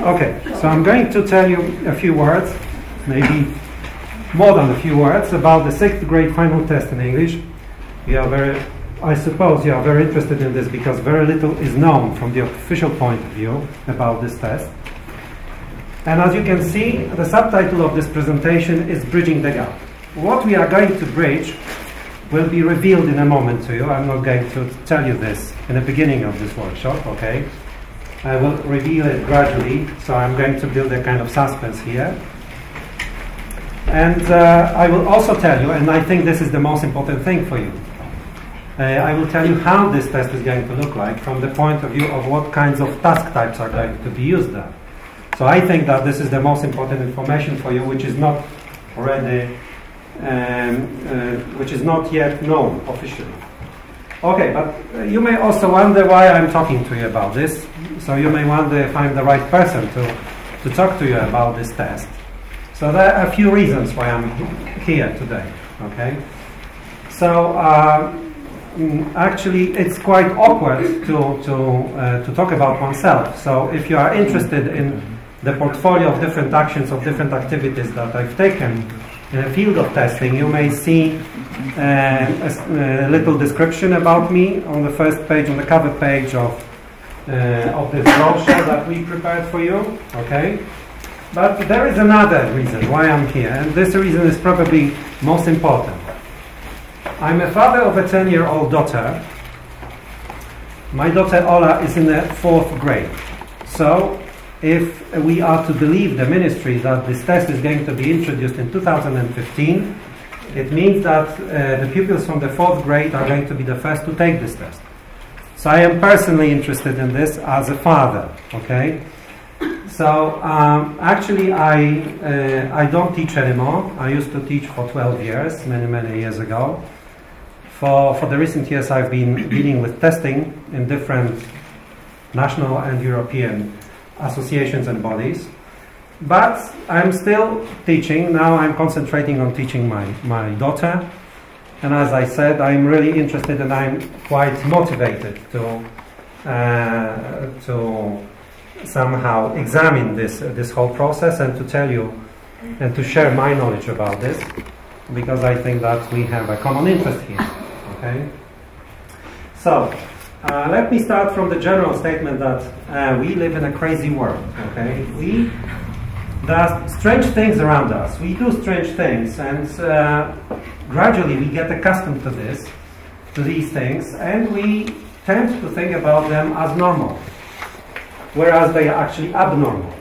Okay, so I'm going to tell you a few words, maybe more than a few words, about the 6th grade final test in English. I suppose you are very interested in this because very little is known from the official point of view about this test. And as you can see, the subtitle of this presentation is Bridging the Gap. What we are going to bridge will be revealed in a moment to you. I'm not going to tell you this in the beginning of this workshop, okay? I will reveal it gradually, so I'm going to build a kind of suspense here. And I will also tell you, and I think this is the most important thing for you, I will tell you how this test is going to look like from the point of view of what kinds of task types are going to be used there. So I think that this is the most important information for you, which is not already, which is not yet known officially. Okay, but you may also wonder why I'm talking to you about this. So you may wonder if I'm the right person to talk to you about this test. So there are a few reasons why I'm here today, okay? So actually it's quite awkward to talk about oneself. So if you are interested in the portfolio of different actions, of different activities that I've taken in the field of testing, you may see a little description about me on the first page, on the cover page of this brochure that we prepared for you, okay? But there is another reason why I'm here, and this reason is probably most important. I'm a father of a 10-year-old daughter. My daughter Ola is in the 4th grade. So if we are to believe the ministry that this test is going to be introduced in 2015, it means that the pupils from the 4th grade are going to be the first to take this test. So I am personally interested in this as a father, okay? So actually I don't teach anymore. I used to teach for 12 years, many years ago. For the recent years I've been dealing with testing in different national and European associations and bodies. But I'm still teaching. Now I'm concentrating on teaching my daughter. And as I said, I'm really interested and I'm quite motivated to somehow examine this whole process and to tell you and to share my knowledge about this, because I think that we have a common interest here. Okay? So let me start from the general statement that we live in a crazy world. Okay? There are strange things around us. We do strange things, and gradually we get accustomed to these things, and we tend to think about them as normal, whereas they are actually abnormal.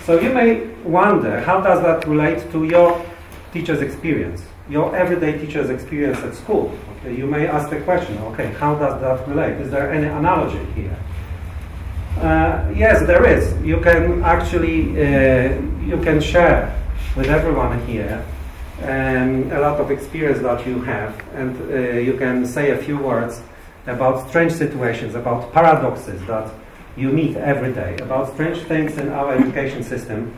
So you may wonder, how does that relate to your teacher's experience, your everyday teacher's experience at school? Okay, you may ask the question, okay, how does that relate? Is there any analogy here? Yes, there is. You can actually you can share with everyone here a lot of experience that you have, and you can say a few words about strange situations, about paradoxes that you meet every day, about strange things in our education system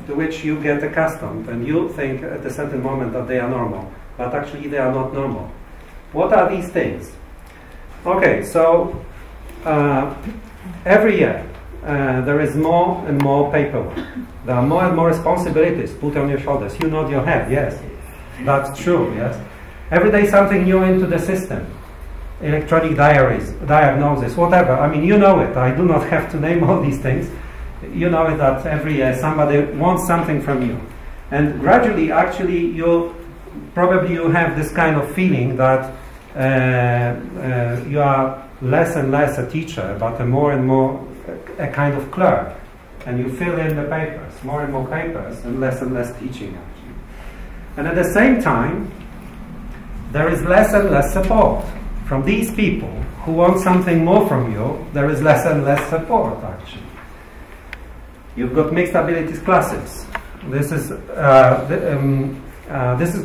to which you get accustomed and you think at a certain moment that they are normal, but actually they are not normal. What are these things? Okay, so every year there is more and more paperwork. There are more and more responsibilities put on your shoulders. You nod your head, yes. That's true, yes. Every day something new into the system. Electronic diaries, diagnosis, whatever. I mean, you know it. I do not have to name all these things. You know it that every year somebody wants something from you. And gradually, actually, you have this kind of feeling that you are less and less a teacher, but more and more a kind of clerk. And you fill in the papers, more and more papers, and less teaching, actually. And at the same time, there is less and less support. From these people who want something more from you, there is less and less support, actually. You've got mixed abilities classes. This is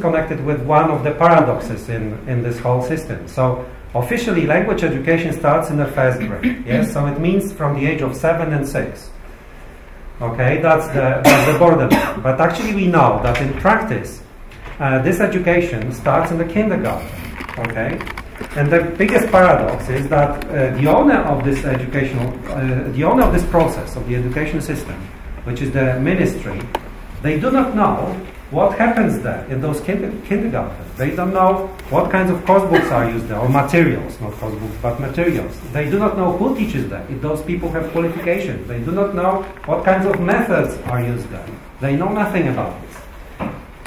connected with one of the paradoxes in this whole system. So officially, language education starts in the 1st grade. Yes, so it means from the age of 7 and 6. Okay, that's the borderline. But actually, we know that in practice, this education starts in the kindergarten. Okay. And the biggest paradox is that the owner of this the owner of this process, of the education system, which is the ministry, they do not know what happens there in those kindergartens. They don't know what kinds of course books are used there, or materials, not course books, but materials. They do not know who teaches there, if those people have qualifications. They do not know what kinds of methods are used there. They know nothing about this.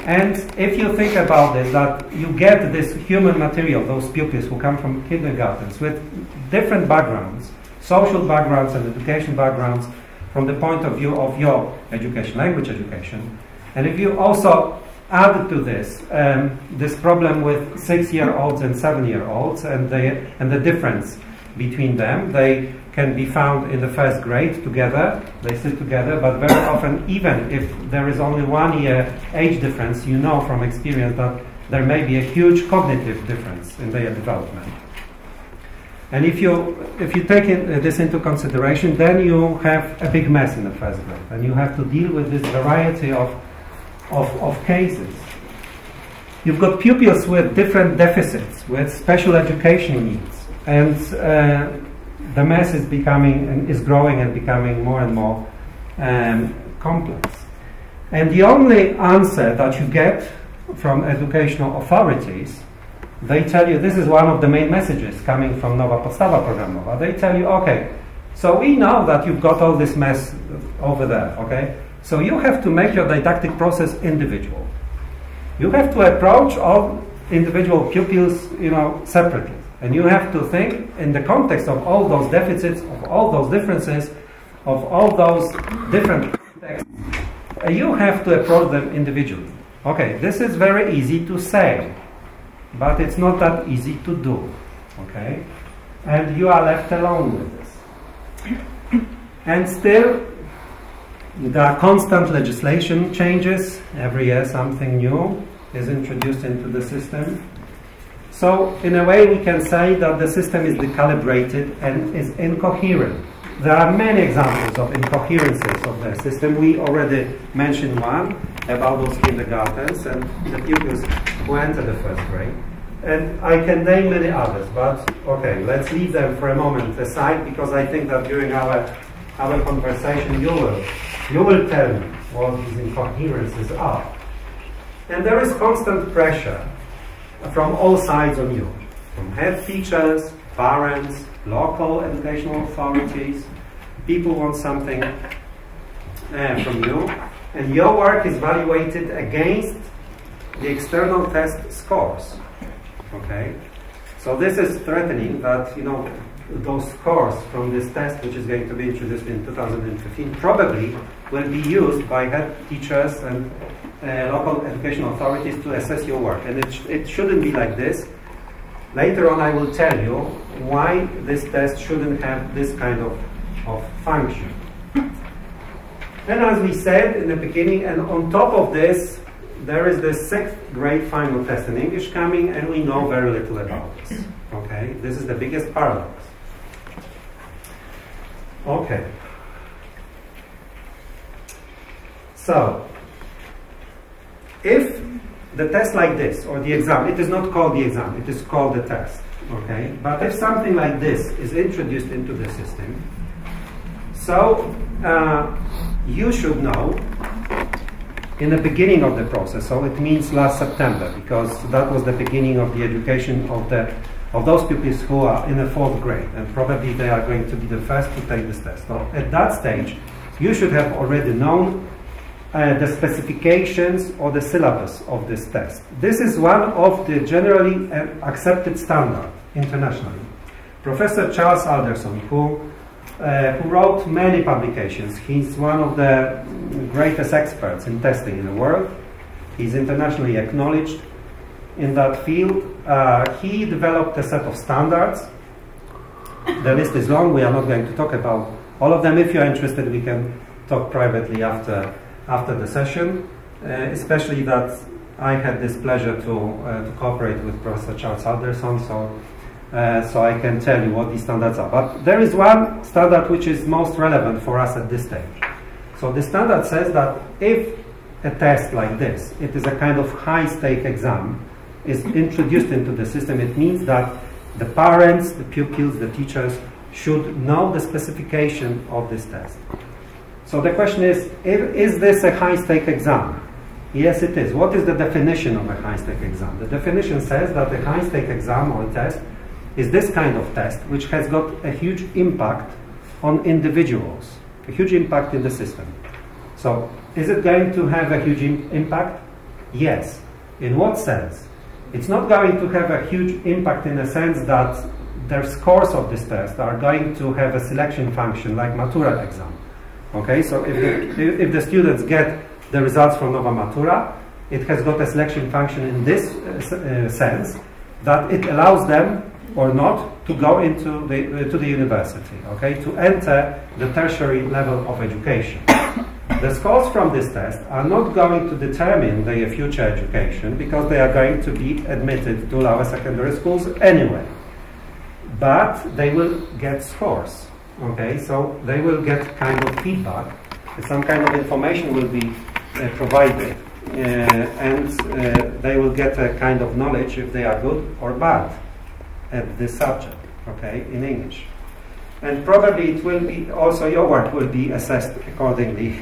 And if you think about this, that you get this human material, those pupils who come from kindergartens with different backgrounds, social backgrounds and education backgrounds, from the point of view of your education, language education. And if you also add to this this problem with 6-year-olds and 7-year-olds and the difference between them, they can be found in the first grade together, they sit together, but very often, even if there is only 1 year age difference, you know from experience that there may be a huge cognitive difference in their development. And if you take this into consideration, then you have a big mess in the first grade, and you have to deal with this variety of cases. You've got pupils with different deficits, with special education needs, and the mess is growing and becoming more and more complex. And the only answer that you get from educational authorities, they tell you, this is one of the main messages coming from Nowa Podstawa Programowa. They tell you, okay, so we know that you've got all this mess over there, okay? So you have to make your didactic process individual. You have to approach all individual pupils, separately. And you have to think in the context of all those deficits, of all those differences, of all those different contexts. You have to approach them individually. Okay, this is very easy to say, but it's not that easy to do, okay? And you are left alone with this. And still, there are constant legislation changes. Every year something new is introduced into the system. So, in a way, we can say that the system is decalibrated and is incoherent. There are many examples of incoherences of the system. We already mentioned one about those kindergartens and the pupils who enter the first grade. And I can name many others, but okay, let's leave them for a moment aside, because I think that during our conversation you will tell me what these incoherences are. And there is constant pressure from all sides on you, from head teachers, parents, local educational authorities. People want something from you, and your work is evaluated against the external test scores. Okay, so this is threatening that those scores from this test, which is going to be introduced in 2015, probably will be used by head teachers and local educational authorities to assess your work, and it shouldn't be like this. Later on I will tell you why this test shouldn't have this kind of function. And as we said in the beginning, and on top of this, there is the 6th grade final test in English coming, and we know very little about this. Okay, this is the biggest paradox. Okay. So, if the test like this, or the exam, it is not called the exam, it is called the test, okay? But if something like this is introduced into the system, so you should know in the beginning of the process, so it means last September, because that was the beginning of the education of those pupils who are in the 4th grade, and probably they are going to be the first to take this test. So at that stage, you should have already known the specifications or the syllabus of this test. This is one of the generally accepted standards internationally. Professor Charles Alderson, who wrote many publications, he's one of the greatest experts in testing in the world. He's internationally acknowledged in that field. He developed a set of standards. The list is long, we are not going to talk about all of them. If you're interested, we can talk privately after the session, especially that I had this pleasure to cooperate with Professor Charles Alderson, so I can tell you what these standards are. But there is one standard which is most relevant for us at this stage. So the standard says that if a test like this, it is a kind of high-stake exam, is introduced into the system, it means that The parents, the pupils, the teachers should know the specification of this test. So the question is this a high-stake exam? Yes, it is. What is the definition of a high-stake exam? The definition says that a high-stake exam or test is this kind of test which has got a huge impact on individuals, a huge impact in the system. So, is it going to have a huge impact? Yes. In what sense? It's not going to have a huge impact in the sense that their scores of this test are going to have a selection function like Matura exam. Okay, so if the students get the results from Nova Matura, it has got a selection function in this sense that it allows them or not to go into the university, okay, to enter the tertiary level of education. The scores from this test are not going to determine their future education because they are going to be admitted to lower secondary schools anyway. But they will get scores, okay, so they will get kind of feedback, some kind of information will be provided, and they will get a kind of knowledge if they are good or bad at this subject, okay, in English. And probably it will be, also your work will be assessed accordingly.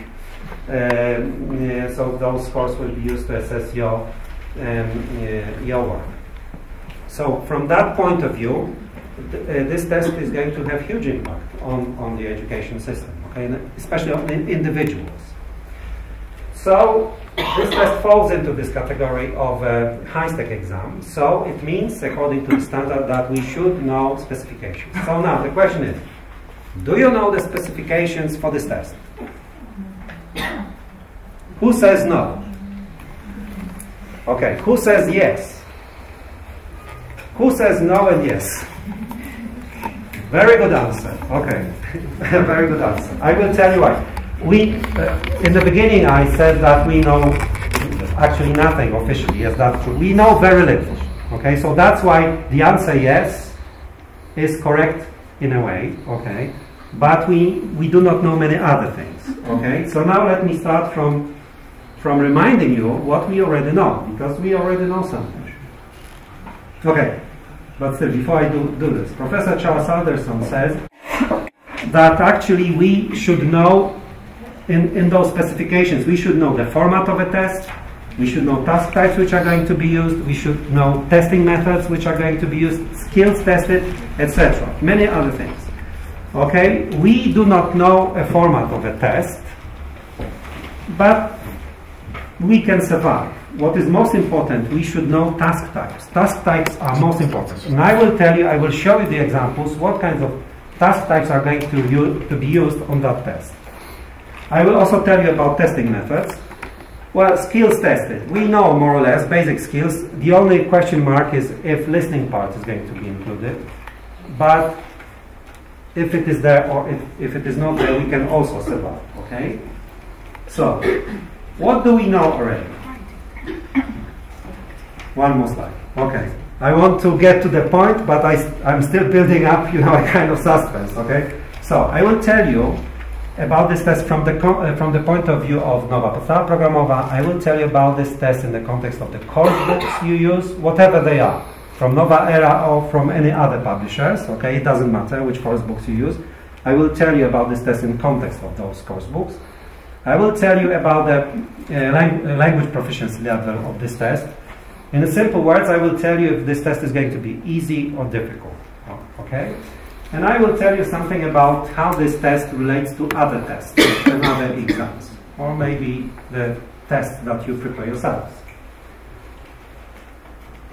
So those scores will be used to assess your work. So from that point of view, this test is going to have huge impact on the education system, okay, and especially on individuals. So this test falls into this category of a high-stake exam. So it means, according to the standard, that we should know specifications. So now the question is, do you know the specifications for this test? Who says no? Okay, who says yes? Who says no and yes? Very good answer. Okay, very good answer. I will tell you why. In the beginning I said that we know actually nothing officially. Yes, that's true. We know very little. Okay, so that's why the answer yes is correct in a way. Okay, but we do not know many other things. Okay, so now let me start from reminding you what we already know, because we already know something. Okay, but still, before I do this, Professor Charles Alderson says that actually we should know in those specifications, we should know the format of a test, we should know task types which are going to be used, we should know testing methods which are going to be used, skills tested, etc. Many other things. Okay, we do not know a format of a test, but we can survive. What is most important, we should know task types. Task types are most important. And I will tell you, I will show you the examples, what kinds of task types are going to be used on that test. I will also tell you about testing methods. Well, skills tested. We know more or less basic skills. The only question mark is if listening part is going to be included. But if it is there or if it is not there, we can also survive. Okay? So, what do we know already? One more slide. Okay. I want to get to the point, but I'm still building up, a kind of suspense. Okay. So I will tell you about this test from the point of view of Nowa Podstawa Programowa. I will tell you about this test in the context of the course books you use, whatever they are, from Nowa Era or from any other publishers. Okay. It doesn't matter which course books you use. I will tell you about this test in the context of those course books. I will tell you about the language proficiency level of this test. In simple words, I will tell you if this test is going to be easy or difficult. Okay? And I will tell you something about how this test relates to other tests and other exams, or maybe the tests that you prepare yourselves.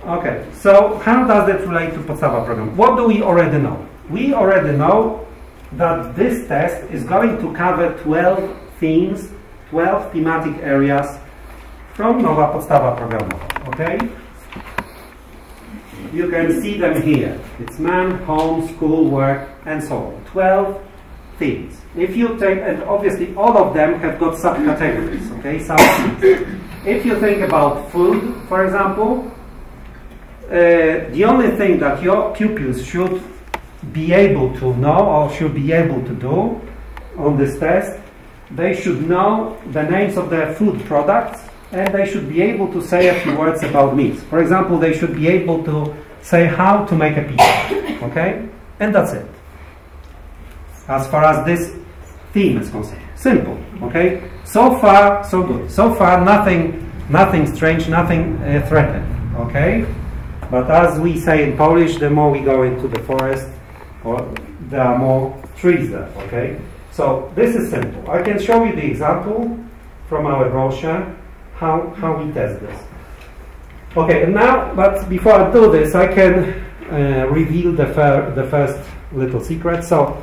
Okay, so how does it relate to Podstawa program? What do we already know? We already know that this test is going to cover 12 themes, 12 thematic areas from Nowa Podstawa Programowa. Okay? You can see them here. It's man, home, school, work, and so on. 12 themes. If you take, and obviously all of them have got subcategories, okay? Sub-themes. If you think about food, for example, the only thing that your pupils should be able to know or should be able to do on this test, they should know the names of their food products and they should be able to say a few words about meat. For example, they should be able to say how to make a pizza, okay? And that's it. As far as this theme is concerned. Simple, okay? So far, so good. So far, nothing strange, nothing threatening, okay? But as we say in Polish, the more we go into the forest, there are more trees there, okay? So this is simple. I can show you the example from our brochure, how we test this. Okay, and now, but before I do this, I can reveal the first little secret. So,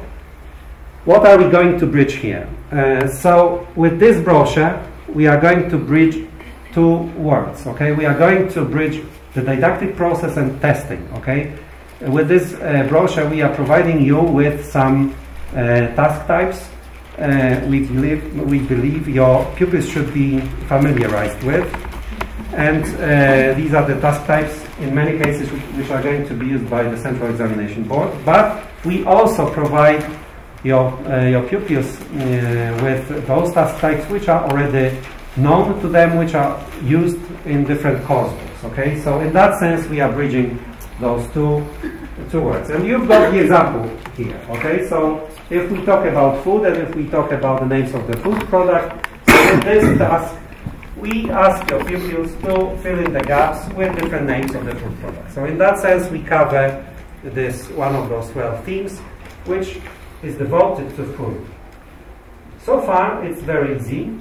what are we going to bridge here? So, with this brochure, we are going to bridge two words, okay? We are going to bridge the didactic process and testing, okay? With this brochure, we are providing you with some task types we believe your pupils should be familiarized with. And these are the task types, in many cases, which are going to be used by the Central Examination Board. But we also provide your pupils with those task types which are already known to them, which are used in different course books. Okay, so in that sense, we are bridging those two words. And you've got the example here. Okay, so if we talk about food and if we talk about the names of the food product, so in this task, we ask your pupils to fill in the gaps with different names of the food product. So in that sense, we cover this one of those 12 themes, which is devoted to food. So far, it's very easy,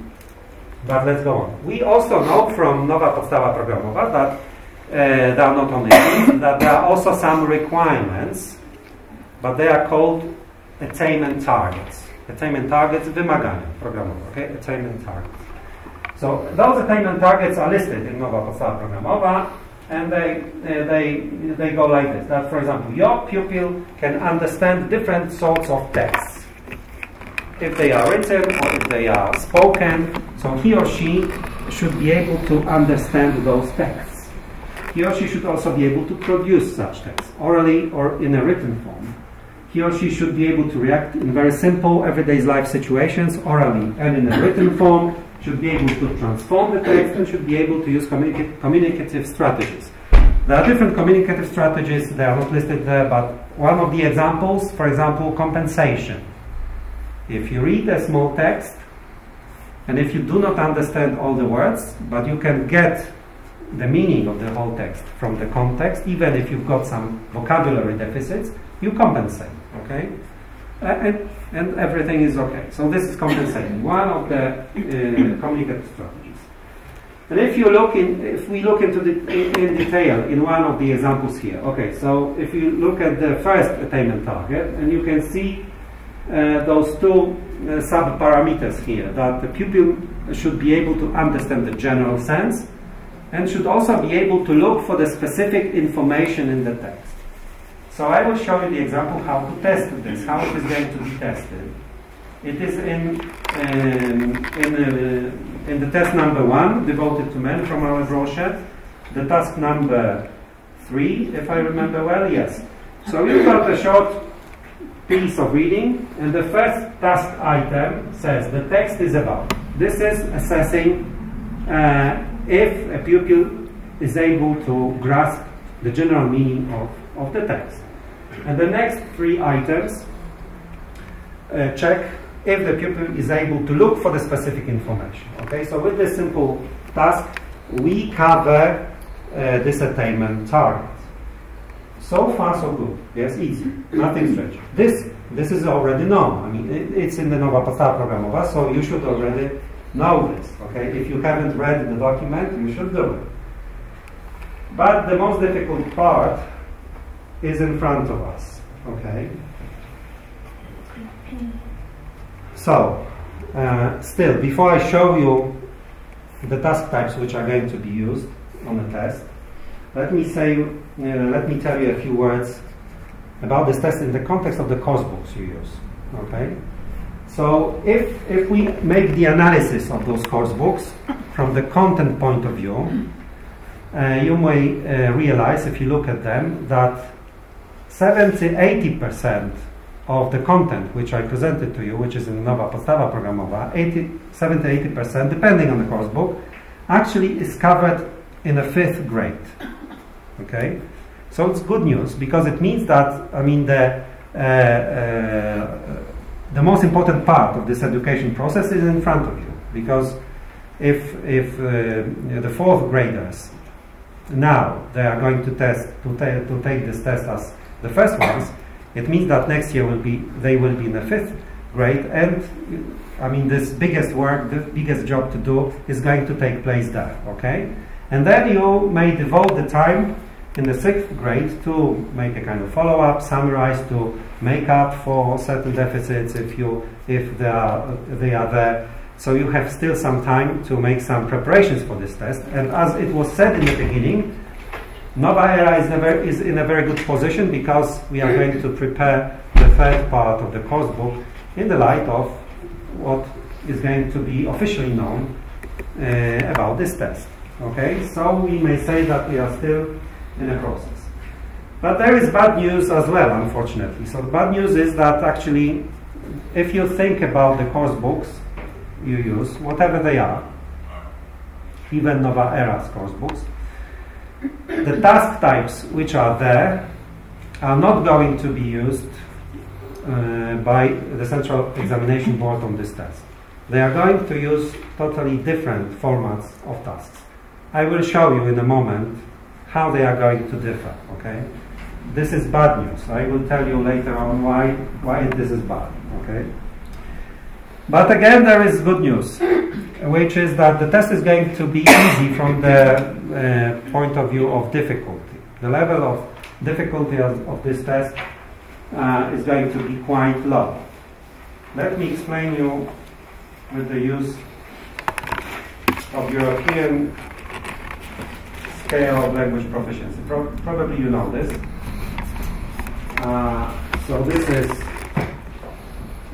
but let's go on. We also know from Nowa Podstawa Programowa that there are not only themes, that there are also some requirements, but they are called attainment targets. Attainment targets, wymagania programowe, okay? Attainment targets. So those attainment targets are listed in Nowa Podstawa Programowa, and they go like this. That, for example, your pupil can understand different sorts of texts. If they are written or if they are spoken, so he or she should be able to understand those texts. He or she should also be able to produce such texts, orally or in a written form. He or she should be able to react in very simple everyday life situations, orally and in a written form, should be able to transform the text, and should be able to use communicative strategies. There are different communicative strategies, they are not listed there, but one of the examples, for example, compensation. If you read a small text, and if you do not understand all the words, but you can get the meaning of the whole text from the context, even if you've got some vocabulary deficits, you compensate, okay? And everything is okay. So this is compensating, one of the communicative strategies. And if we look into in detail in one of the examples here, okay, so if you look at the first attainment target, and you can see those two sub-parameters here, that the pupil should be able to understand the general sense, and should also be able to look for the specific information in the text. So I will show you the example how to test this, how it is going to be tested. It is in the test number 1, devoted to men, from our brochure. The task number 3, if I remember well, yes. So we've got a short piece of reading, and the first task item says the text is about. This is assessing if a pupil is able to grasp the general meaning of the text. And the next 3 items check if the pupil is able to look for the specific information. Okay, so with this simple task, we cover this attainment target. So far, so good. Yes, easy. Nothing strange. This is already known. I mean, it's in the Nowa Podstawa Programowa, so you should already know this. Okay, if you haven't read the document, you should do it. But the most difficult part is in front of us. Okay. So, still, before I show you the task types which are going to be used on the test, let me tell you a few words about this test in the context of the course books you use. Okay. So, if we make the analysis of those course books from the content point of view, you may realize, if you look at them, that 70–80% of the content which I presented to you, which is in Nowa Podstawa Programowa, 70–80%, depending on the course book, actually is covered in a 5th grade. Okay, so it's good news because it means that, I mean, the most important part of this education process is in front of you, because if the 4th graders now they are going to take this test as the first ones, it means that next year they will be in the 5th grade, and I mean this biggest work, the biggest job to do is going to take place there. Okay, and then you may devote the time in the 6th grade to make a kind of follow-up, summarize, to make up for certain deficits if they are there. So you have still some time to make some preparations for this test. And as it was said in the beginning, Nova Era is in a very good position because we are going to prepare the 3rd part of the course book in the light of what is going to be officially known about this test. Okay, so we may say that we are still in a process. But there is bad news as well, unfortunately. So the bad news is that actually, if you think about the course books you use, whatever they are, even Nova Era's course books, the task types which are there are not going to be used by the Central Examination Board on this test. They are going to use totally different formats of tasks. I will show you in a moment how they are going to differ. Okay, this is bad news. I will tell you later on why this is bad. Okay, but again there is good news, which is that the test is going to be easy from the point of view of difficulty. The level of difficulty of this test is going to be quite low. Let me explain you with the use of European scale of language proficiency. Probably you know this. So this is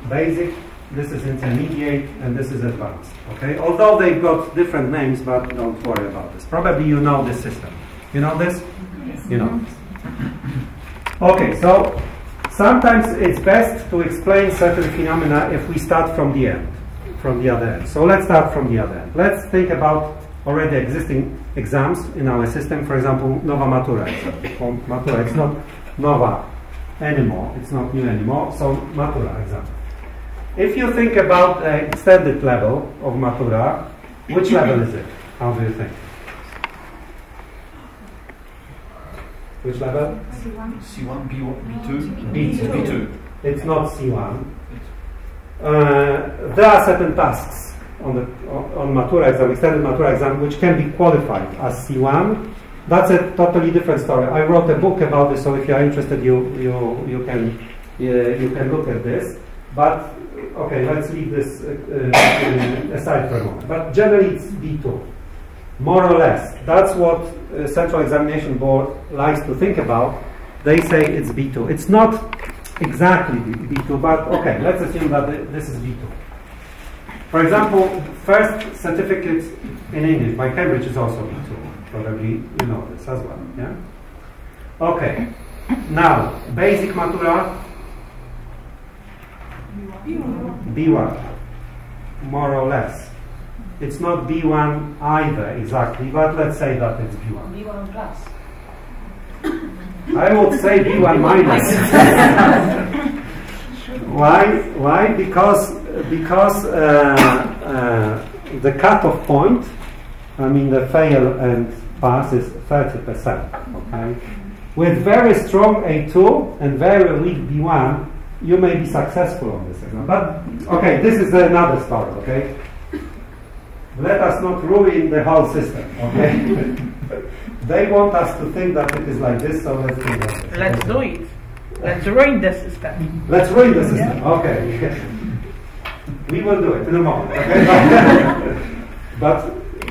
basic, this is intermediate, and this is advanced. Okay, although they've got different names, but don't worry about this. Probably you know this system. You know this? Yes. You know this. Okay, so sometimes it's best to explain certain phenomena if we start from the end, from the other end. So let's start from the other end. Let's think about already existing exams in our system. For example, Nova Matura exam. Matura, it's not Nova anymore, it's not new anymore, so Matura exam. If you think about the extended level of Matura, which level is it? How do you think? Which level? C1, B1, B2. B2. It's not C1. There are certain tasks on Matura exam, extended Matura exam, which can be qualified as C1. That's a totally different story. I wrote a book about this, so if you are interested, you can look at this. But okay, let's leave this aside for a moment. But generally, it's B2, more or less. That's what Central Examination Board likes to think about. They say it's B2. It's not exactly B2, but okay, let's assume that this is B2. For example, first certificate in English by Cambridge is also B2. Probably you know this as well. Yeah. Okay. Now, basic Matura. B1, more or less. It's not B1 either exactly, but let's say that it's B1. B1 plus. I would say B1 minus. Why? Because the cutoff point, I mean the fail and pass is 30%. Okay, with very strong A2 and very weak B1, you may be successful on this exam. But okay, this is another story. Okay, let us not ruin the whole system. Okay. They want us to think that it is like this, so let's do that. Let's do it. Let's ruin the system. Let's ruin the system. Yeah. Okay. We will do it in a moment. Okay. But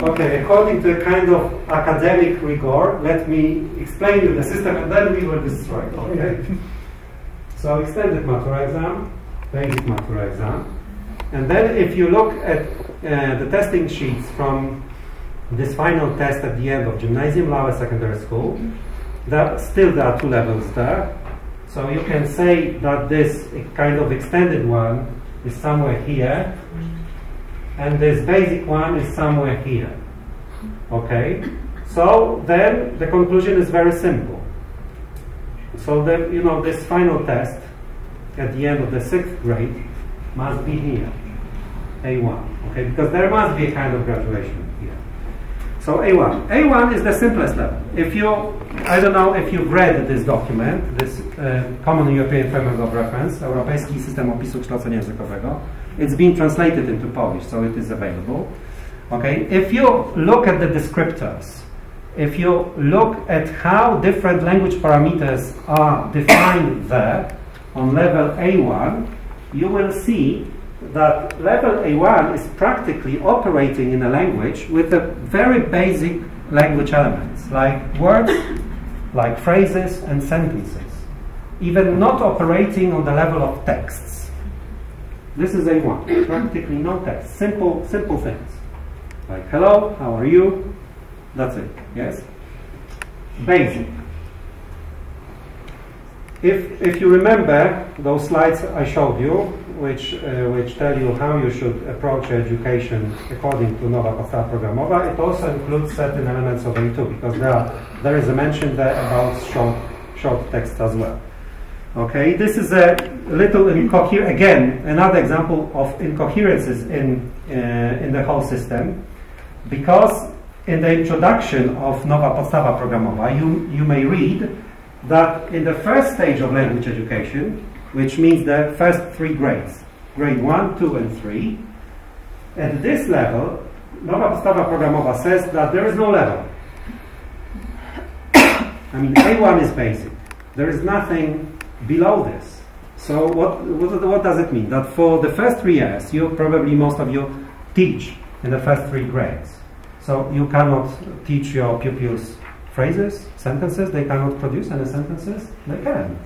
okay, according to a kind of academic rigor, let me explain you the system, and then we will destroy it. Okay. So extended Matura exam, basic Matura exam, and then if you look at the testing sheets from this final test at the end of gymnasium, lower secondary school, there are 2 levels there. So you can say that this kind of extended one is somewhere here, and this basic one is somewhere here. Okay, so then the conclusion is very simple. So that, you know, this final test at the end of the 6th grade must be here, A1, okay, because there must be a kind of graduation here. So A1. A1 is the simplest level. If you, I don't know if you've read this document, this Common European Framework of Reference, Europejski System Opisu Kształcenia Językowego. It's been translated into Polish, so it is available. Okay, if you look at the descriptors, if you look at how different language parameters are defined there on level A1, you will see that level A1 is practically operating in a language with the very basic language elements, like words, like phrases and sentences, even not operating on the level of texts. This is A1, practically no text, simple things. Like, hello, how are you? That's it, yes? Basic. If you remember those slides I showed you, which tell you how you should approach your education according to Nowa Podstawa Programowa, it also includes certain elements of A2, because there is a mention there about short text as well. Okay, this is a little incoherent, again, another example of incoherences in the whole system, because in the introduction of Nowa Podstawa Programowa, you may read that in the first stage of language education, which means the first 3 grades, grade 1, 2, and 3, at this level, Nowa Podstawa Programowa says that there is no level. I mean, A1 is basic. There is nothing below this. So what does it mean? That for the first 3 years, most of you teach in the first 3 grades. So you cannot teach your pupils phrases, sentences. They cannot produce any sentences. They can.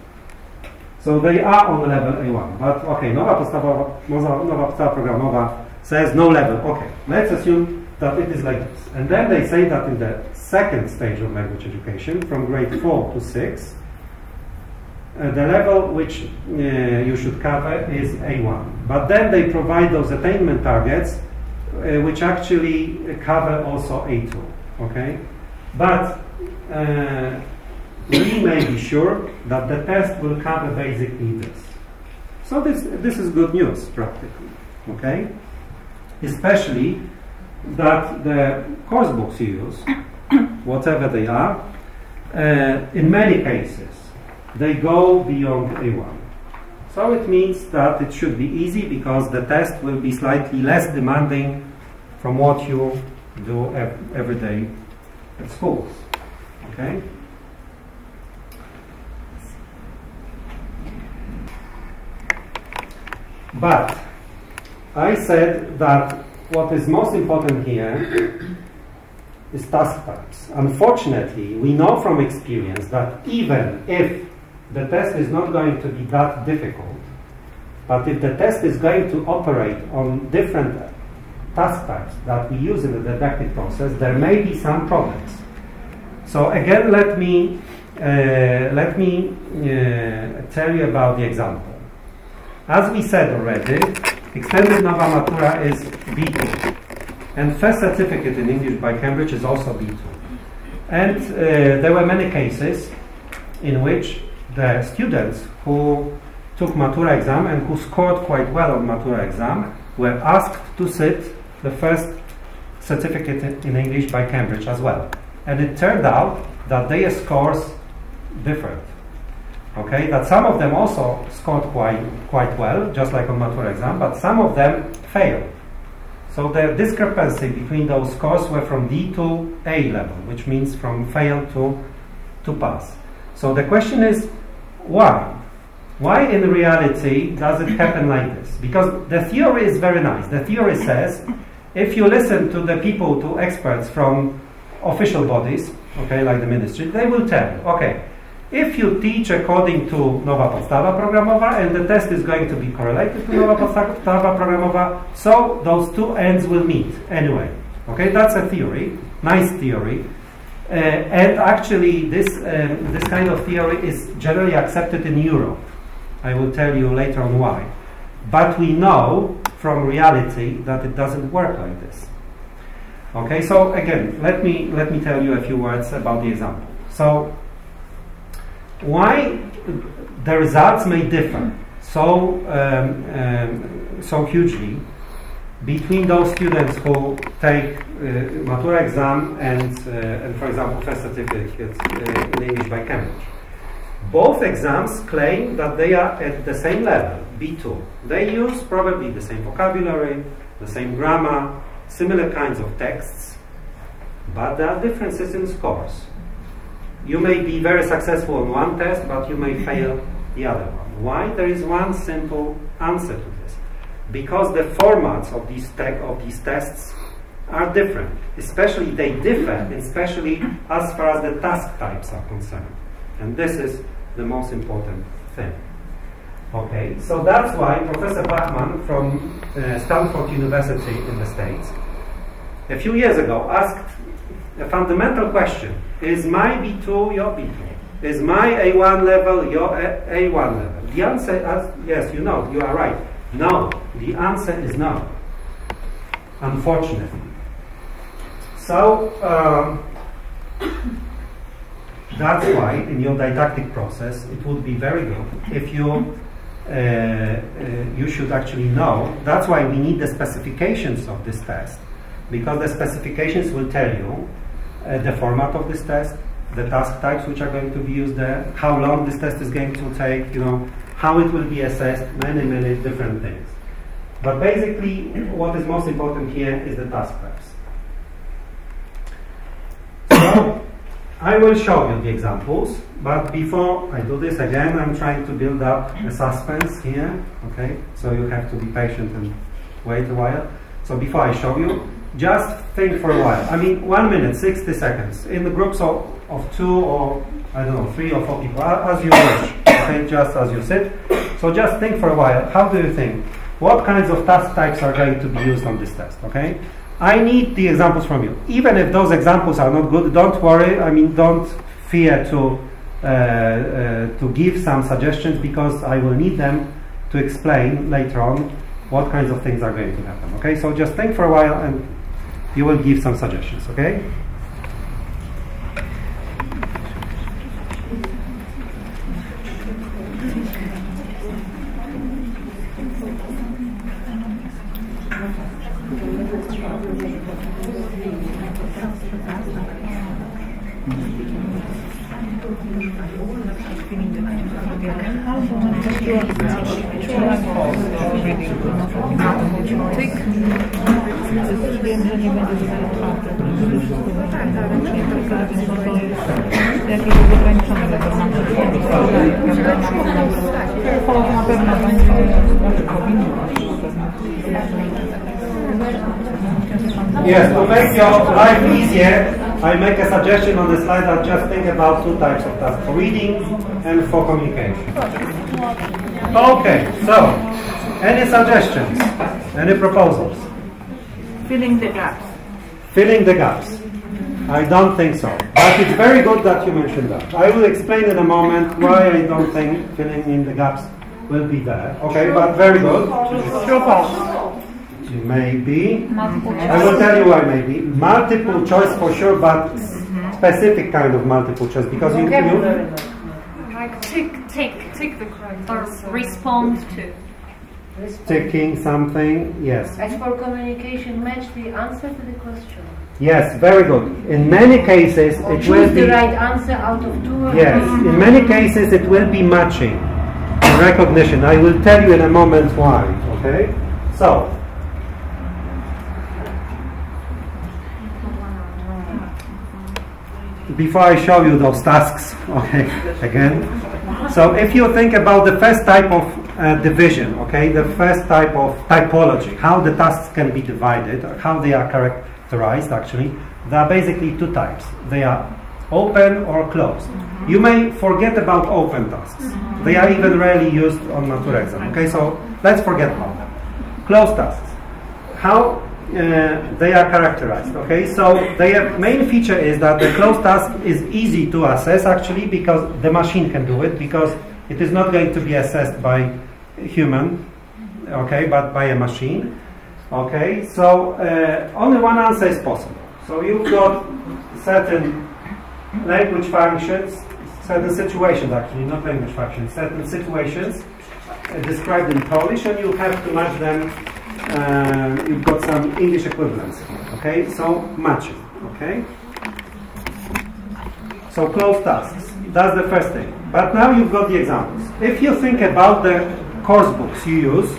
So they are on the level A1. But okay, Nowa Podstawa Programowa says no level. Okay, let's assume that it is like this. And then they say that in the second stage of language education, from grade 4 to 6, the level which you should cover is A1. But then they provide those attainment targets which actually cover also A2. Okay? But we may be sure that the test will cover basically this. So this is good news, practically. Okay? Especially that the course books you use, whatever they are, in many cases, they go beyond A1. So it means that it should be easy, because the test will be slightly less demanding from what you do every day at schools. Okay? But I said that what is most important here is task types. Unfortunately, we know from experience that even if the test is not going to be that difficult, but if the test is going to operate on different task types that we use in the didactic process, there may be some problems. So again, let me tell you about the example. As we said already, Extended Nowa Matura is B2, and first certificate in English by Cambridge is also B2. And there were many cases in which the students who took Matura exam and who scored quite well on Matura exam were asked to sit the first certificate in English by Cambridge as well. And it turned out that their scores differed. Okay, that some of them also scored quite well, just like on Matura exam, but some of them failed. So the discrepancy between those scores were from D to A level, which means from fail to pass. So the question is, why? Why in reality does it happen like this? Because the theory is very nice. The theory says, if you listen to the people, to experts from official bodies, okay, like the ministry, they will tell you, okay, if you teach according to Nowa Podstawa Programowa and the test is going to be correlated to Nowa Podstawa Programowa, so those two ends will meet anyway. Okay, that's a theory, nice theory. And actually this kind of theory is generally accepted in Europe. I will tell you later on why. But we know from reality that it doesn't work like this. Okay, so again, let me tell you a few words about the example. So, why the results may differ so hugely between those students who take Matura exam and for example, first certificate in English by Cambridge. Both exams claim that they are at the same level, B2. They use probably the same vocabulary, the same grammar, similar kinds of texts, but there are differences in scores. You may be very successful on one test, but you may fail the other one. Why? There is one simple answer to this. Because the formats of these tests are different. Especially they differ, especially as far as the task types are concerned. And this is the most important thing. Okay, so that's why Professor Bachman from Stanford University in the States a few years ago asked a fundamental question. Is my B2 your B2? Is my A1 level your A1 level? The answer is yes, you know, you are right. No, the answer is no, unfortunately. So, that's why in your didactic process it would be very good if you should actually know. That's why we need the specifications of this test, because the specifications will tell you the format of this test, the task types which are going to be used there, how long this test is going to take, you know, how it will be assessed, many different things. But basically, what is most important here is the task types. So, I will show you the examples, but before I do this again, I'm trying to build up a suspense here, okay? So you have to be patient and wait a while. So before I show you, just think for a while. I mean, 1 minute, 60 seconds, in the groups of 2 or, I don't know, 3 or 4 people, as you wish, okay, just as you sit. So just think for a while, how do you think? What kinds of task types are going to be used on this test, okay? I need the examples from you. Even if those examples are not good, don't worry. I mean, don't fear to give some suggestions, because I will need them to explain later on what kinds of things are going to happen. Okay, so just think for a while and you will give some suggestions. Okay. Yes, to make your life easier, I make a suggestion on the slide that just think about 2 types of tasks, for reading and for communication. Okay, so, any suggestions? Any proposals? Filling the gaps. Filling the gaps. I don't think so. But it's very good that you mentioned that. I will explain in a moment why I don't think filling in the gaps will be there. Okay, but very good. True or false? Maybe. I will tell you why maybe. Multiple choice for sure, but specific kind of multiple choice, because you like tick the correct or respond to. Ticking something, yes. As for communication, match the answer to the question. Yes, very good. In many cases, Or it choose will be the right answer out of 2. yes. In many cases, it will be matching and recognition. I will tell you in a moment why. Okay, so. Before I show you those tasks, okay, again. So if you think about the first type of division, okay, the first type of typology, how the tasks can be divided, or how they are characterized actually, there are basically 2 types. They are open or closed. You may forget about open tasks. They are even rarely used on Matura exam, okay, so let's forget about them. Closed tasks. How they are characterized, okay? So their main feature is that the closed task is easy to assess actually, because the machine can do it, because it is not going to be assessed by a human, okay, but by a machine, okay? So only one answer is possible. So you've got certain language functions, certain situations actually, not language functions, certain situations described in Polish, and you have to match them. You've got some English equivalents here, okay? So matching, okay? So closed tasks, that's the first thing. But now you've got the examples. If you think about the course books you use,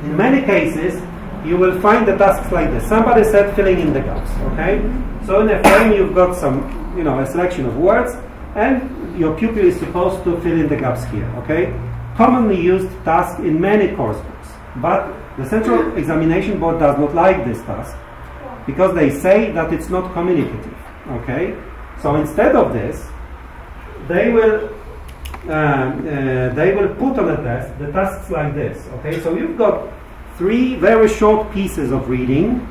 in many cases, you will find the tasks like this. Somebody said filling in the gaps, okay? So in a frame, you've got some, a selection of words, and your pupil is supposed to fill in the gaps here, okay? Commonly used task in many course books, but the Central Examination Board does not like this task because they say that it's not communicative, okay? So instead of this, they will put on a test the tasks like this, okay? So you've got 3 very short pieces of reading.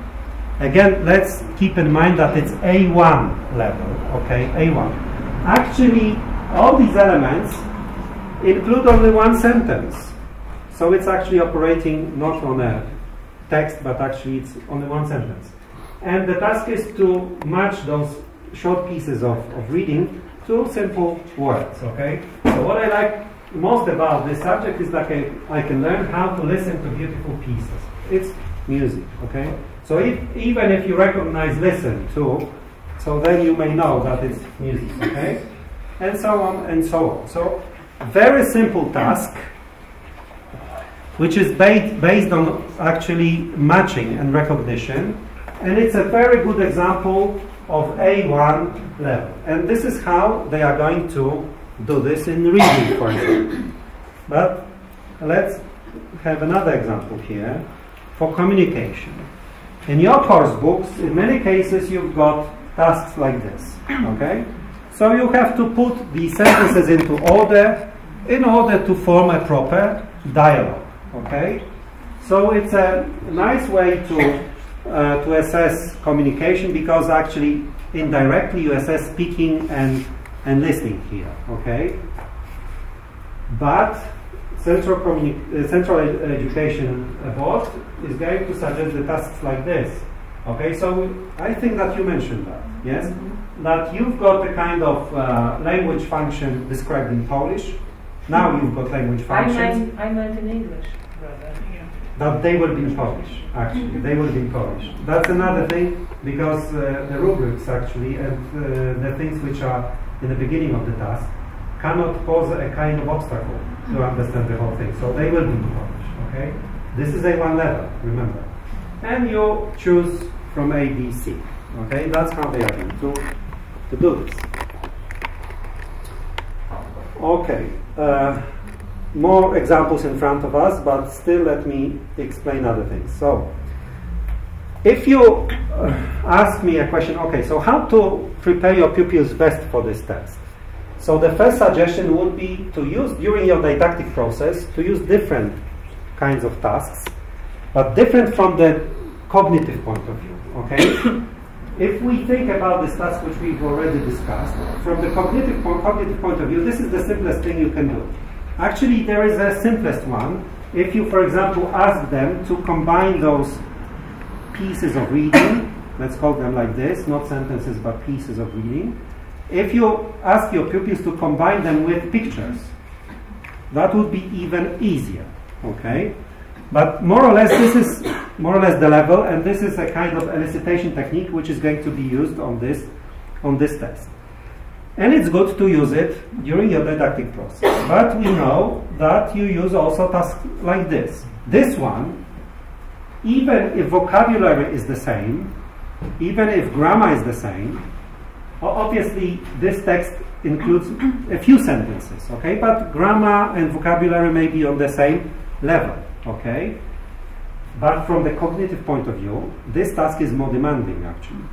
Again, let's keep in mind that it's A1 level, okay? A1. Actually, all these elements include only one sentence. So it's actually operating not on a text, but actually it's only one sentence. And the task is to match those short pieces of reading to simple words, okay? So what I like most about this subject is that I can learn how to listen to beautiful pieces. It's music, okay? So even if you recognize listen to, so then you may know that it's music, okay? And so on and so on. So very simple task, which is based on actually matching and recognition, and it's a very good example of A1 level. And this is how they are going to do this in reading, for example. But let's have another example here for communication. In your course books, in many cases, you've got tasks like this, okay? So you have to put the sentences into order in order to form a proper dialogue, okay? So it's a nice way to assess communication, because actually indirectly you assess speaking and listening here, okay? But Central Education Board is going to suggest the tasks like this, okay? So I think that you mentioned that, yes? Mm-hmm. That you've got a kind of language function described in Polish. Now you've got language functions. I meant in English, rather. That they will be in Polish, actually. They will be in Polish. That's another thing, because the rubrics, actually, and the things which are in the beginning of the task cannot pose a kind of obstacle to understand the whole thing. So they will be in Polish, okay? This is A1 level, remember. And you choose from A, B, C, okay? That's how they are going to do this. Okay. More examples in front of us, but still let me explain other things. So, if you ask me a question, okay, so how to prepare your pupils best for this test? So the first suggestion would be to use, during your didactic process, to use different kinds of tasks, but different from the cognitive point of view, okay? If we think about this task which we've already discussed, from the cognitive point of view, this is the simplest thing you can do. Actually, there is a simplest one. If you, for example, ask them to combine those pieces of reading, let's call them like this, not sentences, but pieces of reading. If you ask your pupils to combine them with pictures, that would be even easier, okay? But more or less, this is more or less the level, and this is a kind of elicitation technique which is going to be used on this test. And it's good to use it during your didactic process. But we know that you use also tasks like this. This one, even if vocabulary is the same, even if grammar is the same, obviously this text includes a few sentences, okay? But grammar and vocabulary may be on the same level, okay? But from the cognitive point of view, this task is more demanding, actually,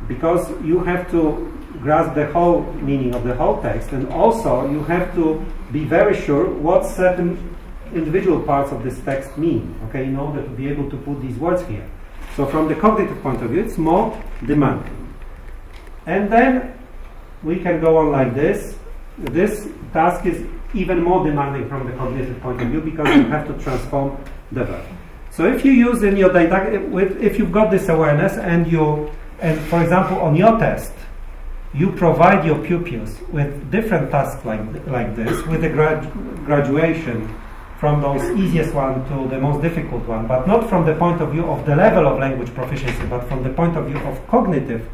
because you have to grasp the whole meaning of the whole text, and also you have to be very sure what certain individual parts of this text mean, okay, in order to be able to put these words here. So from the cognitive point of view, it's more demanding. And then we can go on like this. This task is even more demanding from the cognitive point of view, because you have to transform the verb. So if you use in your didactic, if you've got this awareness and for example on your test, you provide your pupils with different tasks like this, with a graduation from those easiest one to the most difficult one, but not from the point of view of the level of language proficiency, but from the point of view of cognitive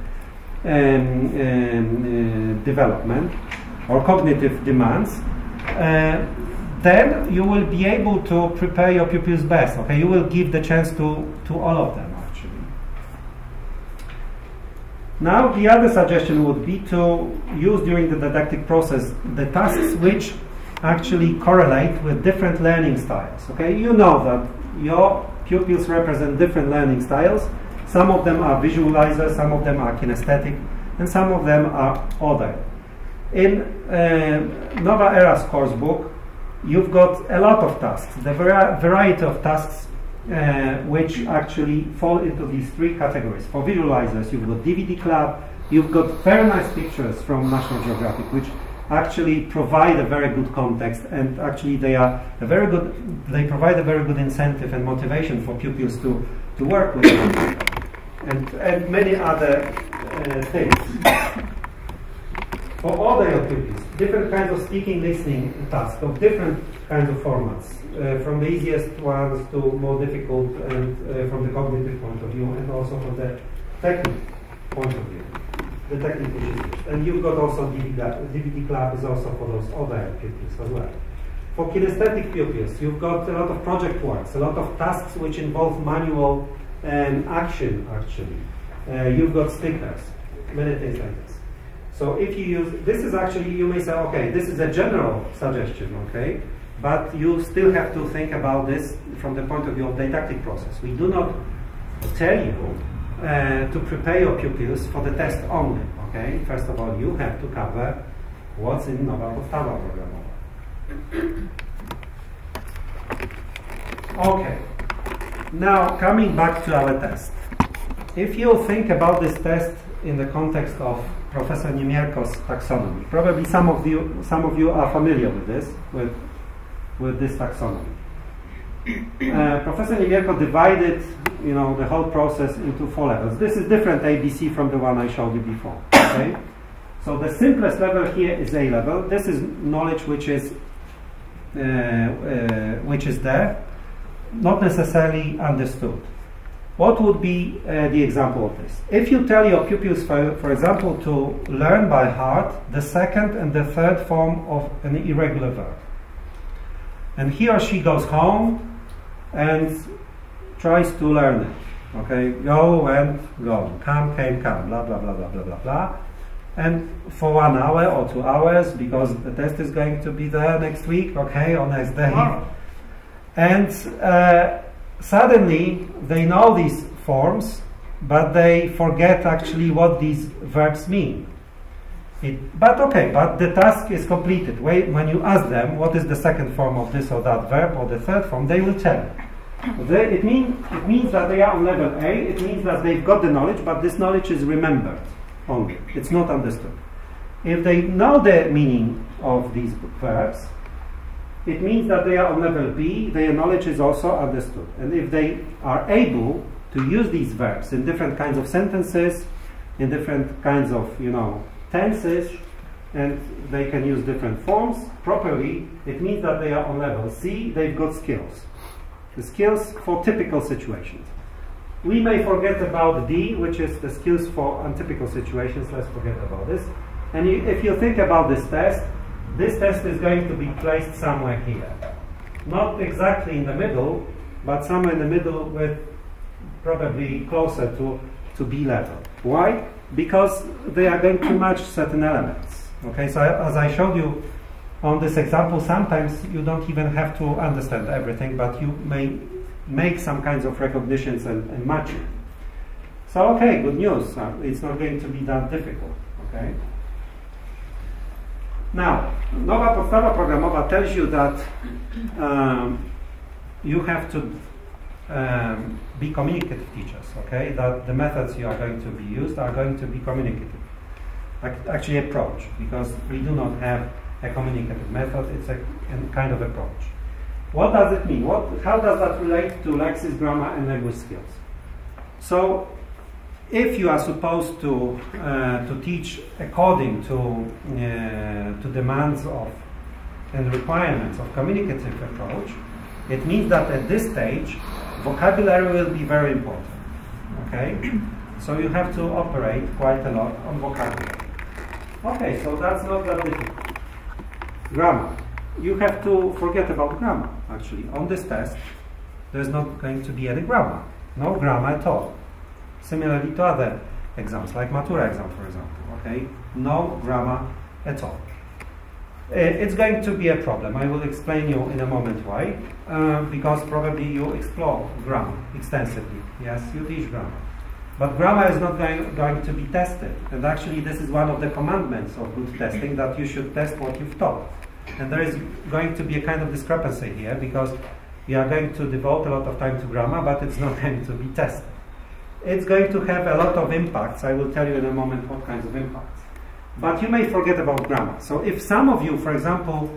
development or cognitive demands, then you will be able to prepare your pupils best. Okay, you will give the chance to all of them actually. Now the other suggestion would be to use during the didactic process the tasks which actually correlate with different learning styles. Okay, you know that your pupils represent different learning styles. Some of them are visualizers, some of them are kinesthetic, and some of them are other. In Nova Era's course book, you've got a lot of tasks, the variety of tasks which actually fall into these three categories. For visualizers, you've got DVD Club, you've got very nice pictures from National Geographic, which actually provide a very good context, and actually they provide a very good incentive and motivation for pupils to work with them, and many other things. For all the pupils, different kinds of speaking, listening tasks of different kinds of formats, from the easiest ones to more difficult, and from the cognitive point of view, and also from the technical point of view, the technical issues. And you've got also DVD Club is also for those other pupils as well. For kinesthetic pupils, you've got a lot of project works, a lot of tasks which involve manual action actually. You've got stickers, many things like this. So if you use, this is actually, you may say, okay, this is a general suggestion, okay, but you still have to think about this from the point of view of didactic process. We do not tell you to prepare your pupils for the test only, okay? First of all, you have to cover what's in Nowa Podstawa Programowa. Okay, now coming back to our test. If you think about this test in the context of Professor Niemierko's taxonomy, probably some of you are familiar with this, with this taxonomy. Professor Niemierko divided, the whole process into 4 levels. This is different ABC from the one I showed you before. Okay, so the simplest level here is A level. This is knowledge which is there, not necessarily understood. What would be the example of this? If you tell your pupils, for example, to learn by heart the second and the third form of an irregular verb, and he or she goes home and tries to learn it. Okay, go, went, gone, come, came, come, blah, blah, blah, blah, blah, blah, blah. And for 1 hour or 2 hours, because the test is going to be there next week, okay, or next day. Wow. And suddenly they know these forms, but they forget actually what these verbs mean. But the task is completed. When you ask them what is the second form of this or that verb, or the third form, they will tell you. It means that they are on level A. It means that they've got the knowledge, but this knowledge is remembered only. It's not understood. If they know the meaning of these verbs, it means that they are on level B. Their knowledge is also understood. And if they are able to use these verbs in different kinds of sentences, in different kinds of tenses, and they can use different forms properly, it means that they are on level C. They've got skills. The skills for typical situations. We may forget about D, which is the skills for untypical situations. Let's forget about this. And if you think about this test is going to be placed somewhere here. Not exactly in the middle, but somewhere in the middle, with probably closer to B level. Why? Because they are going to match certain elements. Okay, so as I showed you on this example, sometimes you don't even have to understand everything, but you may make some kinds of recognitions and match it. So, okay, good news. It's not going to be that difficult. Okay. Now, Nowa Podstawa Programowa tells you that you have to be communicative teachers. Okay, that the methods you are going to be used are going to be communicative. Actually, approach, because we do not have a communicative method. It's a kind of approach. What does it mean? How does that relate to Lexis, grammar, and language skills? So, if you are supposed to teach according to demands of and requirements of communicative approach, it means that at this stage, vocabulary will be very important. Okay, so you have to operate quite a lot on vocabulary. Okay, so that's not that difficult. Grammar. You have to forget about grammar, actually. On this test, there's not going to be any grammar. No grammar at all. Similarly to other exams, like Matura exam, for example. Okay, no grammar at all. It's going to be a problem. I will explain you in a moment why. Because probably you explore grammar extensively. Yes, you teach grammar. But grammar is not going to be tested. And actually, this is one of the commandments of good testing, that you should test what you've taught. And there is going to be a kind of discrepancy here, because you are going to devote a lot of time to grammar, but it's not going to be tested. It's going to have a lot of impacts. I will tell you in a moment what kinds of impacts. But you may forget about grammar. So if some of you, for example,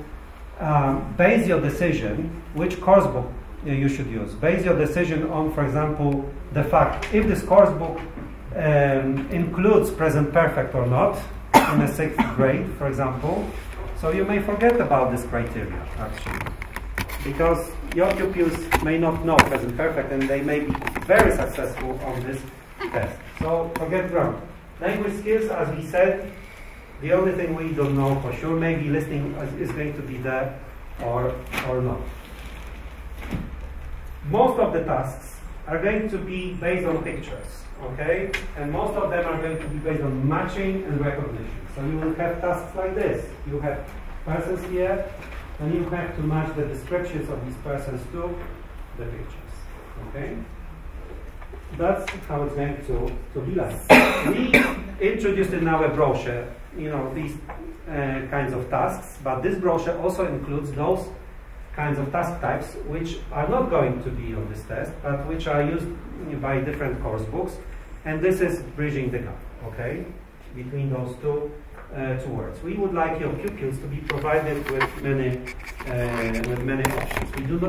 base your decision, which course book you should use, base your decision on, for example, the fact if this course book includes present perfect or not in a 6th grade, for example, so you may forget about this criteria, actually, because your pupils may not know present perfect and they may be very successful on this test. So forget grammar. Language skills, as we said, the only thing we don't know for sure, maybe listening is going to be there or not. Most of the tasks are going to be based on pictures, okay? And most of them are going to be based on matching and recognition. So you will have tasks like this. You have persons here, and you have to match the descriptions of these persons to the pictures, okay? That's how it's going to be like. We introduced in our brochure, you know, these kinds of tasks, but this brochure also includes those kinds of task types which are not going to be on this test, but which are used by different course books, and this is bridging the gap, okay, between those two words. We would like your pupils to be provided with many options. We do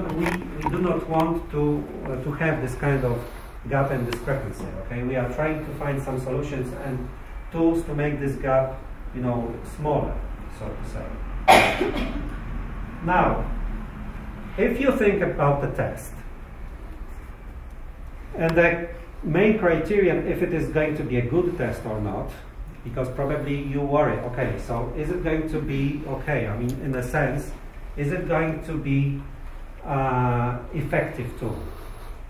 not want to have this kind of gap and discrepancy. Okay, we are trying to find some solutions and tools to make this gap, you know, smaller, so to say. Now, if you think about the test and the main criterion, if it is going to be a good test or not, because probably you worry, okay, so is it going to be okay? I mean, in a sense, is it going to be effective tool?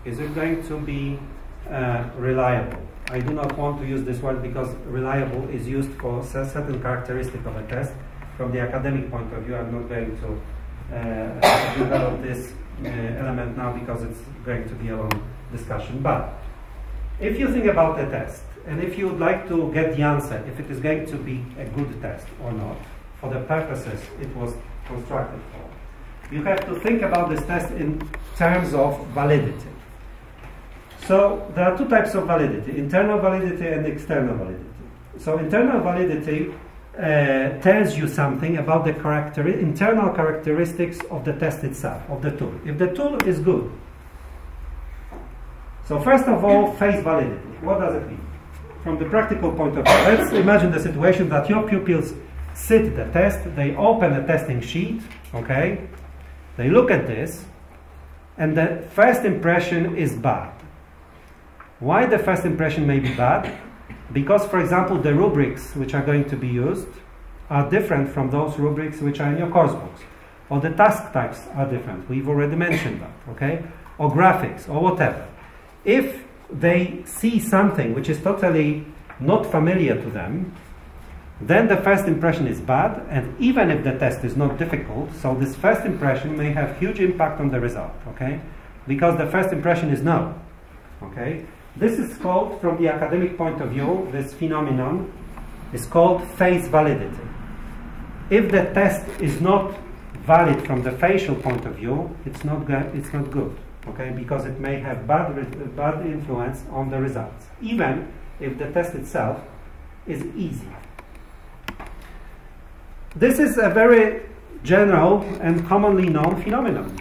Is it going to be reliable? I do not want to use this word because reliable is used for certain characteristic of a test. From the academic point of view, I'm not going to develop this element now because it's going to be a long discussion. But if you think about the test, and if you would like to get the answer, if it is going to be a good test or not, for the purposes it was constructed for, you have to think about this test in terms of validity. So there are two types of validity, internal validity and external validity. So internal validity tells you something about the internal characteristics of the test itself, of the tool. If the tool is good. So first of all, face validity. What does it mean? From the practical point of view, let's imagine the situation that your pupils sit the test, they open a testing sheet, okay? They look at this, and the first impression is bad. Why the first impression may be bad? Because, for example, the rubrics which are going to be used are different from those rubrics which are in your course books. Or the task types are different. We've already mentioned that, okay? Or graphics, or whatever. If they see something which is totally not familiar to them, then the first impression is bad, and even if the test is not difficult, so this first impression may have huge impact on the result, okay? Because the first impression is no, okay? This is called, from the academic point of view, this phenomenon is called face validity. If the test is not valid from the facial point of view, it's not good, okay? Because it may have bad influence on the results, even if the test itself is easy. This is a very general and commonly known phenomenon.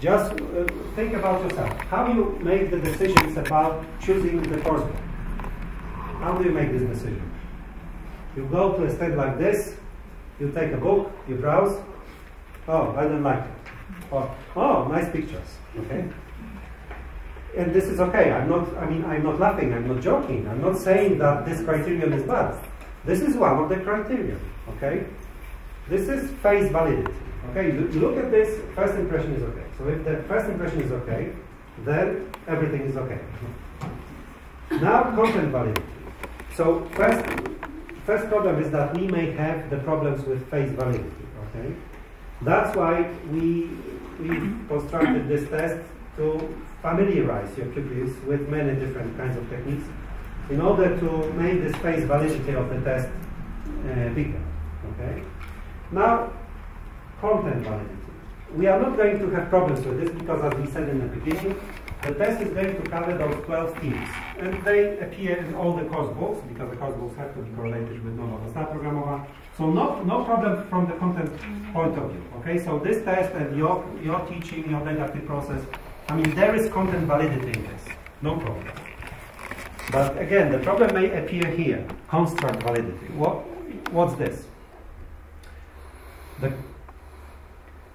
Just think about yourself. How do you make the decisions about choosing the course book? How do you make this decision? You go to a stand like this, you take a book, you browse. Oh, I don't like it. Oh, nice pictures. Okay. And this is okay. I'm not laughing. I'm not joking. I'm not saying that this criterion is bad. This is one of the criteria. Okay. This is face validity. Okay. You look at this. First impression is okay. So if the first impression is okay, then everything is okay. Now content validity. So first problem is that we may have the problems with face validity. Okay. That's why we constructed this test to familiarize your pupils with many different kinds of techniques in order to make this face validity of the test bigger. Okay. Now, content validity. We are not going to have problems with this because, as we said in the beginning, the test is going to cover those 12 themes, and they appear in all the course books because the course books have to be correlated with nowa osna programowa. So no problem from the content point of view. Okay, so this test and your teaching, your didactic process, I mean, there is content validity in this, no problem. But again, the problem may appear here, construct validity. What's this?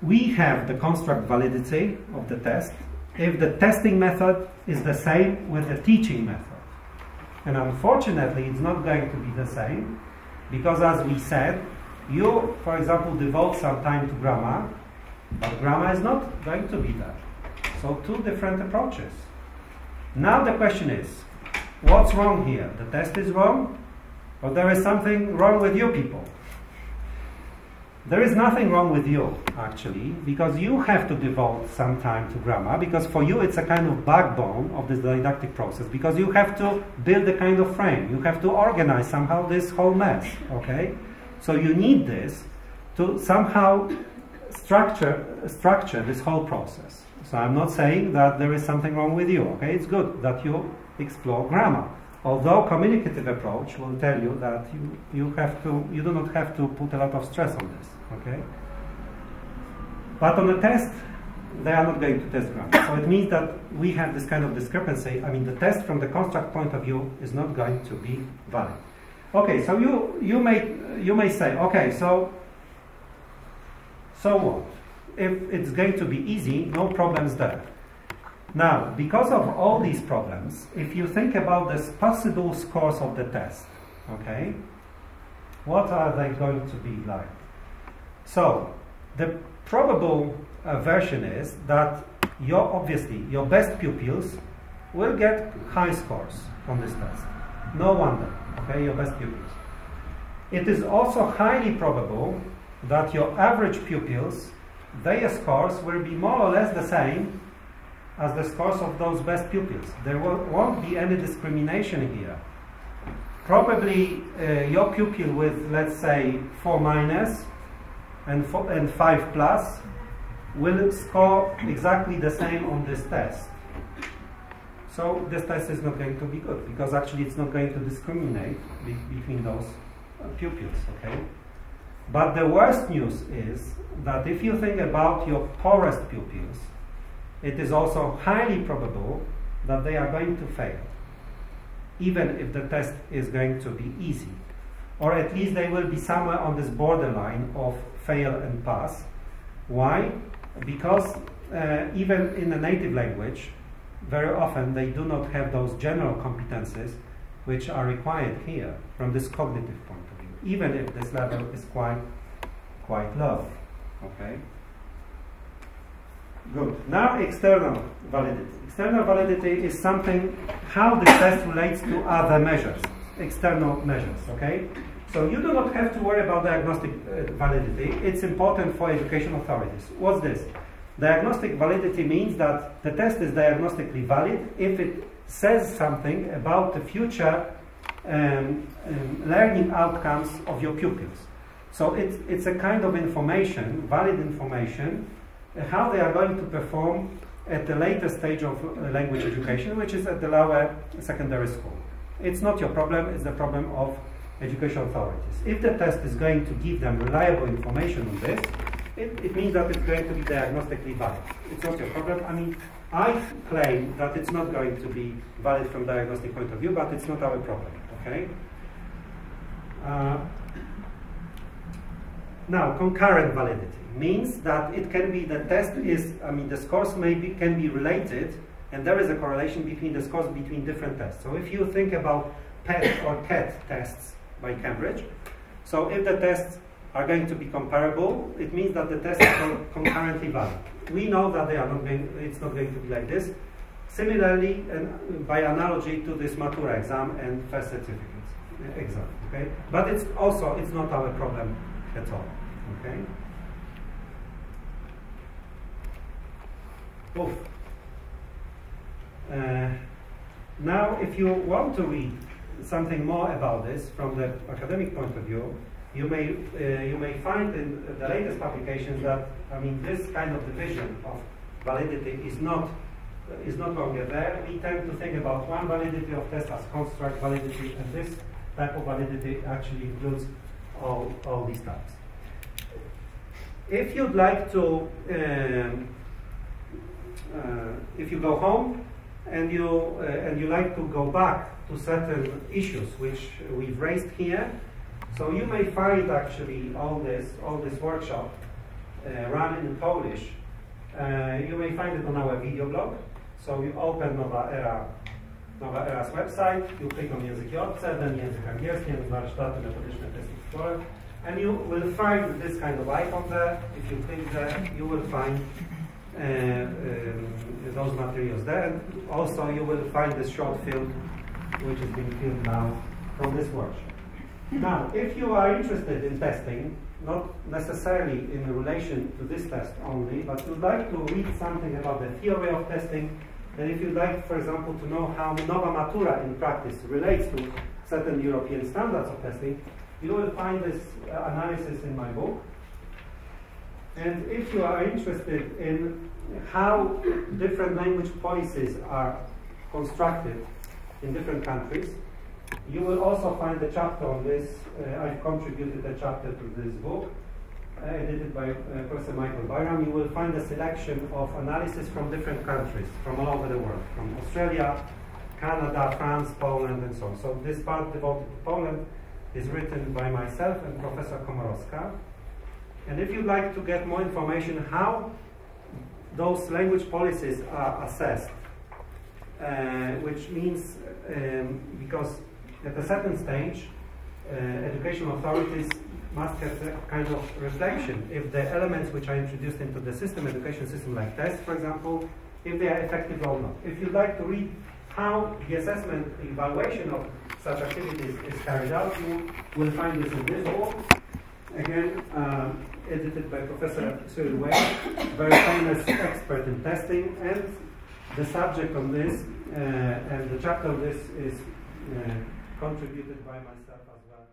We have the construct validity of the test if the testing method is the same with the teaching method. And unfortunately, it's not going to be the same because, as we said, you, for example, devote some time to grammar, but grammar is not going to be that. So two different approaches. Now the question is, what's wrong here? The test is wrong, or there is something wrong with you people? There is nothing wrong with you, actually, because you have to devote some time to grammar, because for you it's a kind of backbone of this didactic process, because you have to build a kind of frame. You have to organize somehow this whole mess, okay? So you need this to somehow structure this whole process. So I'm not saying that there is something wrong with you, okay? It's good that you explore grammar. Although communicative approach will tell you that you do not have to put a lot of stress on this, okay? But on the test, they are not going to test grammar. So it means that we have this kind of discrepancy. I mean, the test from the construct point of view is not going to be valid. Okay, so you may say, okay, so what? If it's going to be easy, no problems there. Now, because of all these problems, if you think about the possible scores of the test, okay, what are they going to be like? So, the probable version is that obviously your best pupils will get high scores on this test. No wonder, okay, your best pupils. It is also highly probable that your average pupils, their scores will be more or less the same as the scores of those best pupils. There won't be any discrimination here. Probably your pupil with, let's say, 4- and 5+ will score exactly the same on this test. So this test is not going to be good, because actually it's not going to discriminate between those pupils, okay? But the worst news is that if you think about your poorest pupils, it is also highly probable that they are going to fail, even if the test is going to be easy. Or at least they will be somewhere on this borderline of fail and pass. Why? Because even in a native language, very often they do not have those general competences which are required here from this cognitive point of view, even if this level is quite low. Okay? Good. Now external validity. External validity is something, how the test relates to other measures, external measures, okay? So you do not have to worry about diagnostic validity. It's important for education authorities. What's this? Diagnostic validity means that the test is diagnostically valid if it says something about the future learning outcomes of your pupils. So it's a kind of information, valid information, how they are going to perform at the later stage of language education, which is at the lower secondary school. It's not your problem, it's the problem of education authorities. If the test is going to give them reliable information on this, it means that it's going to be diagnostically valid. It's not your problem. I mean, I claim that it's not going to be valid from diagnostic point of view, but it's not our problem, okay? Now, concurrent validity means that it can be the test is, I mean, the scores can be related, and there is a correlation between the scores between different tests. So if you think about PET or CAT tests by Cambridge, so if the tests are going to be comparable, it means that the tests are concurrently valid. We know that they are not going, it's not going to be like this. Similarly, and by analogy to this Matura exam and first certificate exam, okay? But it's not our problem at all, okay? Oof. Now, if you want to read something more about this from the academic point of view, you may find in the latest publications that, I mean, this kind of division of validity is no longer there. We tend to think about one validity of test as construct validity, and this type of validity actually includes all these types. If you'd like to, if you go home and you like to go back to certain issues which we've raised here, so you may find actually all this workshop run in Polish. You may find it on our video blog. So you open Nowa Era's website, you click on języki obce, then język angielski, and warsztaty metodyczne Test Explorer, and you will find this kind of icon there. If you click there, you will find those materials there. And also you will find this short film, which is being filmed now from this workshop. Now, if you are interested in testing, not necessarily in relation to this test only, but you'd like to read something about the theory of testing, and if you'd like, for example, to know how Nowa Matura in practice relates to certain European standards of testing, you will find this analysis in my book. And if you are interested in how different language policies are constructed in different countries, you will also find a chapter on this. I've contributed a chapter to this book, edited by Professor Michael Byram. You will find a selection of analysis from different countries, from all over the world, from Australia, Canada, France, Poland, and so on. So this part devoted to Poland is written by myself and Professor Komorowska. And if you'd like to get more information how those language policies are assessed, which means because at a certain stage, education authorities must have a kind of reflection if the elements which are introduced into the system, education system, like tests, for example, if they are effective or not. If you'd like to read how the assessment, evaluation of such activities is carried out, you will find this in this book. Again, edited by Professor Cyril Wade, very famous expert in testing, and the subject on this and the chapter on this is contributed by myself as well.